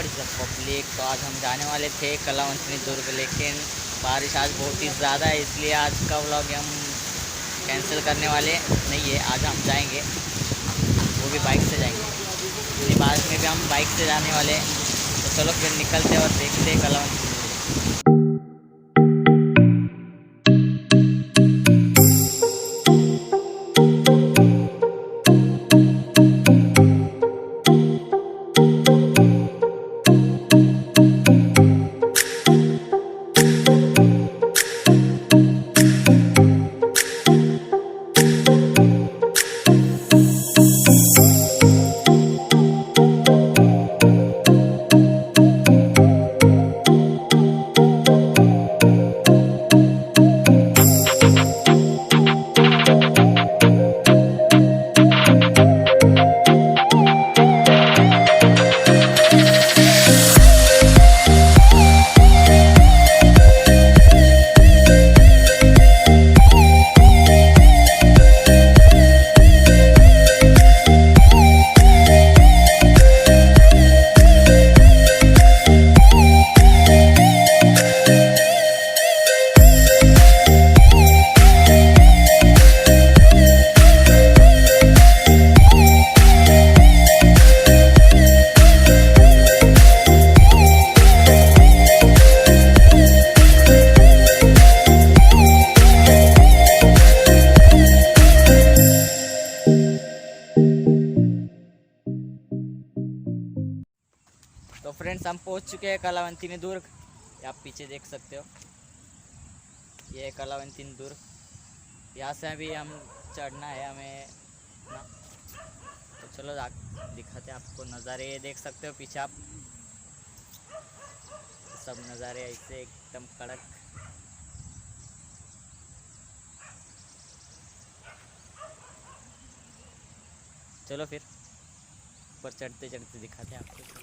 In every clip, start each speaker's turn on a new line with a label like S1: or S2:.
S1: What is the public. तो आज हम जाने वाले थे कलावंतिनी दुर्ग, लेकिन बारिश आज बहुत ही ज़्यादा है, इसलिए आज का व्लॉग हम कैंसिल करने वाले नहीं है। आज हम जाएंगे, वो भी बाइक से जाएंगे। इतनी बारिश में भी हम बाइक से जाने वाले हैं। तो चलो फिर निकलते और देखते हैं कलावंतिनी दुर्ग। तो फ्रेंड्स, हम पहुंच चुके हैं कलावंतिनी दुर्ग। ये आप पीछे देख सकते हो, ये है कलावंतिनी दुर्ग। यहाँ से अभी हम चढ़ना है हमें ना। तो चलो दिखाते हैं आपको नज़ारे। ये देख सकते हो पीछे आप, सब नज़ारे ऐसे एकदम कड़क। चलो फिर ऊपर चढ़ते चढ़ते दिखाते हैं आपको।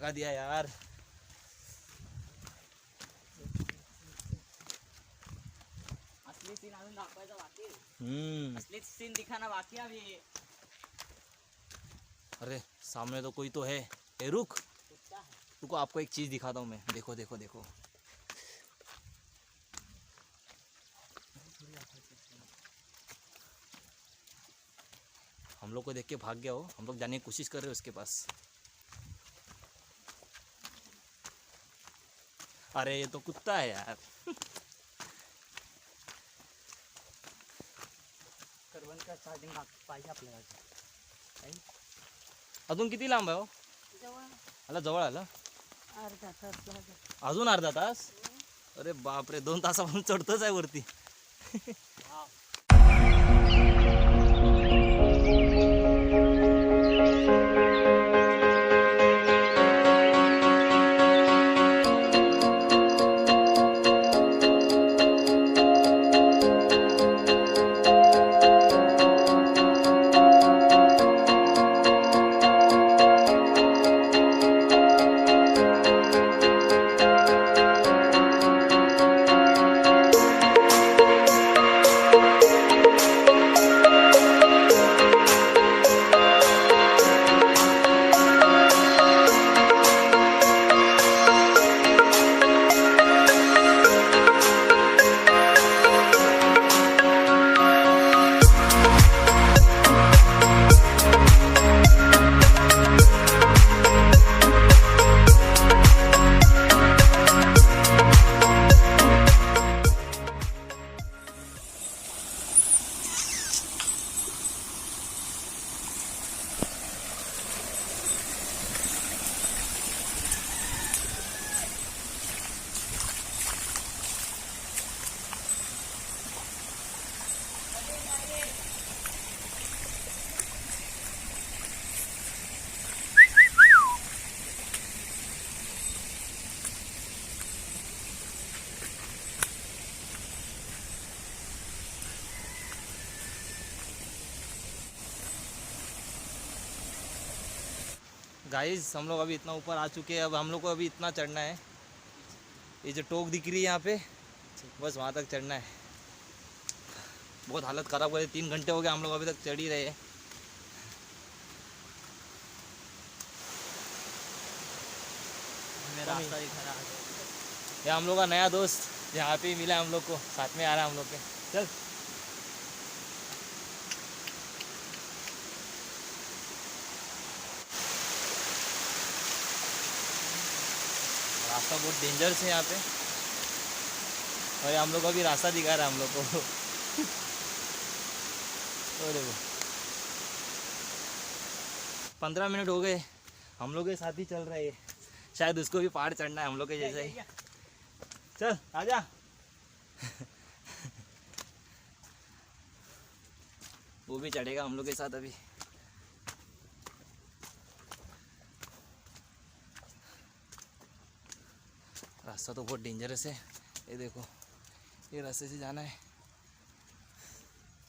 S2: थका दिया यार।
S1: असली सीन अजून दाखवायचा बाकी आहे। असली सीन दिखाना बाकी है अभी।
S2: अरे सामने तो कोई तो है। ए रुक, रुको आपको एक चीज दिखाता हूँ मैं। देखो देखो देखो, हम लोग को देख के भाग गया हो। हम लोग जाने की कोशिश कर रहे हो उसके पास। अरे ये तो कुत्ता है यार।
S1: करवंद का स्टार्टिंग पाहिजे आपल्याला।
S2: अजून किती लांब आहे हो? आला जवळ आला।
S1: अर्धा तास लागेल।
S2: अजून अर्धा तास? अरे बापरे, 2 तासापासून चढतोच आहे वरती। गाइस हम लोग अभी इतना ऊपर आ चुके हैं। अब हम लोग को अभी इतना चढ़ना है। ये जो टोक दिख रही है यहाँ पे, बस वहाँ तक चढ़ना है। बहुत हालत ख़राब हो गई। 3 घंटे हो गए हम लोग अभी तक चढ़ ही रहे हैं।
S1: रास्ता दिखा रहा है।
S2: ये हम लोग का नया दोस्त यहाँ पे ही मिला है हम लोग को, साथ में आ रहा है हम लोग के। चल रास्ता बहुत डेंजरस है यहाँ पे। और हम लोग को अभी रास्ता दिखा रहा है हम लोग को। तो देखो 15 मिनट हो गए हम लोग के साथ ही चल रहा है। शायद उसको भी पहाड़ चढ़ना है हम लोग के जैसा ही। चल आजा। वो भी चढ़ेगा हम लोग के साथ अभी। रास्ता तो बहुत डेंजरस है। ये देखो, ये रास्ते से जाना है।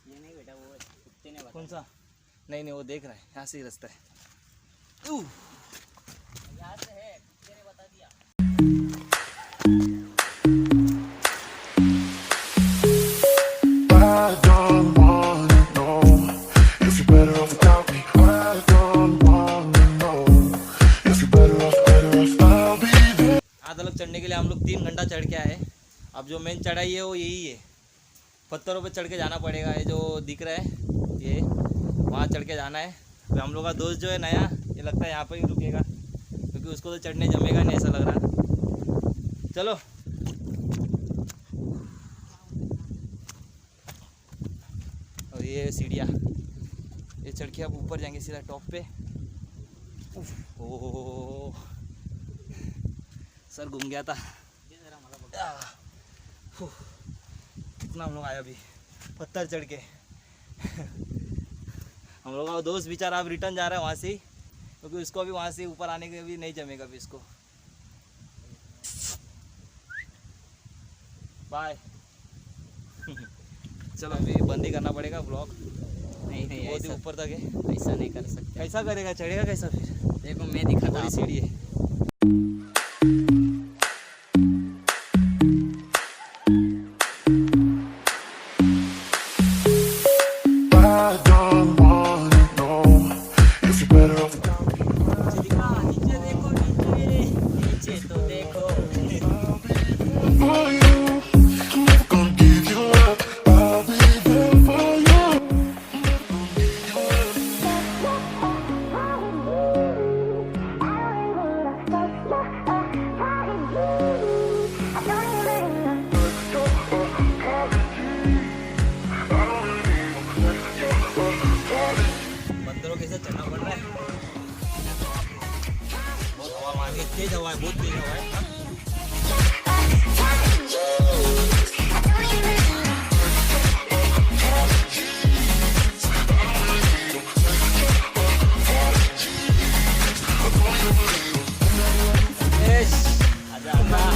S1: ये नहीं बेटा, वो कुत्ते ने बताया।
S2: कौन सा? नहीं नहीं, वो देख रहा है, यहाँ से ही रास्ता है।
S1: यहाँ से है, कुत्ते ने बता दिया। आधा
S2: चढ़ने के लिए हम लोग 3 घंटा चढ़ के आए। अब जो मेन चढ़ाई है वो यही है। पत्थरों पे चढ़ के जाना पड़ेगा। ये जो दिख रहा है ये, वहाँ चढ़ के जाना है। तो हम लोग का दोस्त जो है नया, ये लगता है यहाँ पर ही रुकेगा, क्योंकि उसको तो चढ़ने जमेगा नहीं ऐसा लग रहा। चलो और ये सीढ़ियाँ, ये चढ़ के अब ऊपर जाएंगे सीधा टॉप पे। ओह सर घूम गया था। कितना हम लोग आए अभी पत्थर चढ़ के। हम लोग का दोस्त बेचारा अब रिटर्न जा रहा है वहाँ से ही, क्योंकि उसको अभी वहाँ से ऊपर आने के भी नहीं जमेगा अभी इसको। बाय। चलो अभी बंद ही करना पड़ेगा ब्लॉग।
S1: नहीं
S2: बहुत ही ऊपर तक है,
S1: ऐसा नहीं कर सकते।
S2: कैसा करेगा, चढ़ेगा कैसा फिर?
S1: देखो मैं दिखाता हूँ।
S2: सीढ़ी है। बंदरों के साथ चढ़ना पड़ रहा है। बहुत हवा मार के, तेज हवा है, बहुत तेज हवा है। आजा आजा।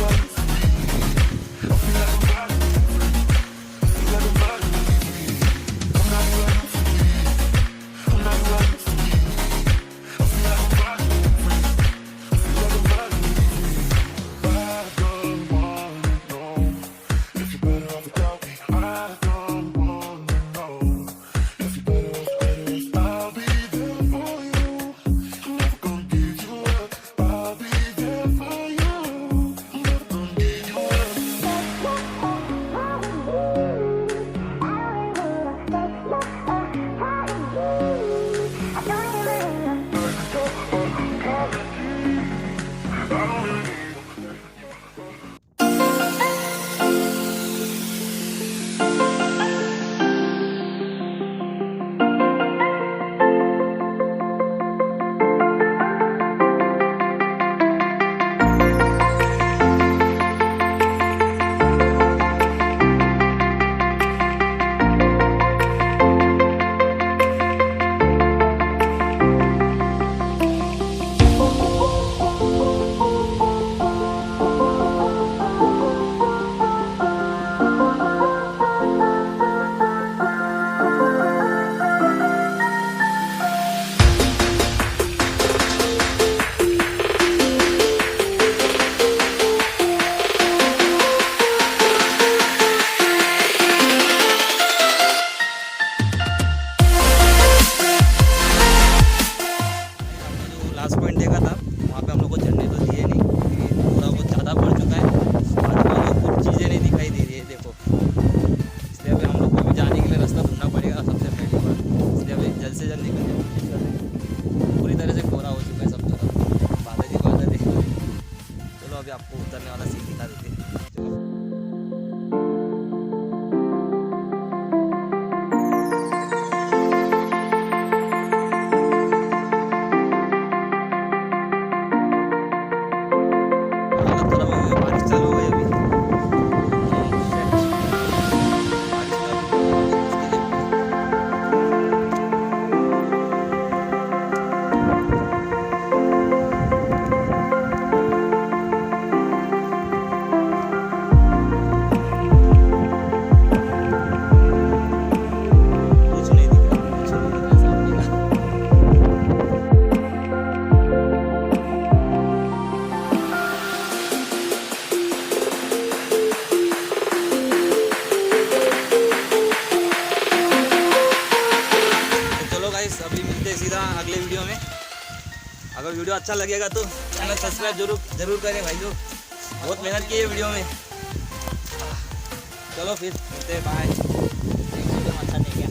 S2: लास्ट पॉइंट देखा था, वहाँ पे हम लोग को चढ़ने तो दिए नहीं, थोड़ा बहुत ज़्यादा बढ़ चुका है। आजू बाजू कुछ चीज़ें नहीं दिखाई दे रही है, देखो। इसलिए अभी हम लोग को भी जाने के लिए रास्ता ढूंढना पड़ेगा सबसे पहली बार। इसलिए अभी जल्द से जल्द निकलने की कोशिश कर रहे हैं। पूरी तरह से कोहरा हो चुका है सब तरफ, बादल ही बादल है। चलो अभी आपको उतरने वाला सीन दिखा देते हैं। बारिश चालू हो गई अभी। कुछ नहीं दिख रहा, कुछ नहीं दिख रहा सामने का। चलो गाइस, अभी मिलते हैं सीधा अगले वीडियो में। अगर वीडियो अच्छा लगेगा तो चैनल सब्सक्राइब जरूर करें भाई, जो बहुत मेहनत की है वीडियो में। चलो फिर मिलते हैं, बाय।
S1: अच्छा नहीं क्या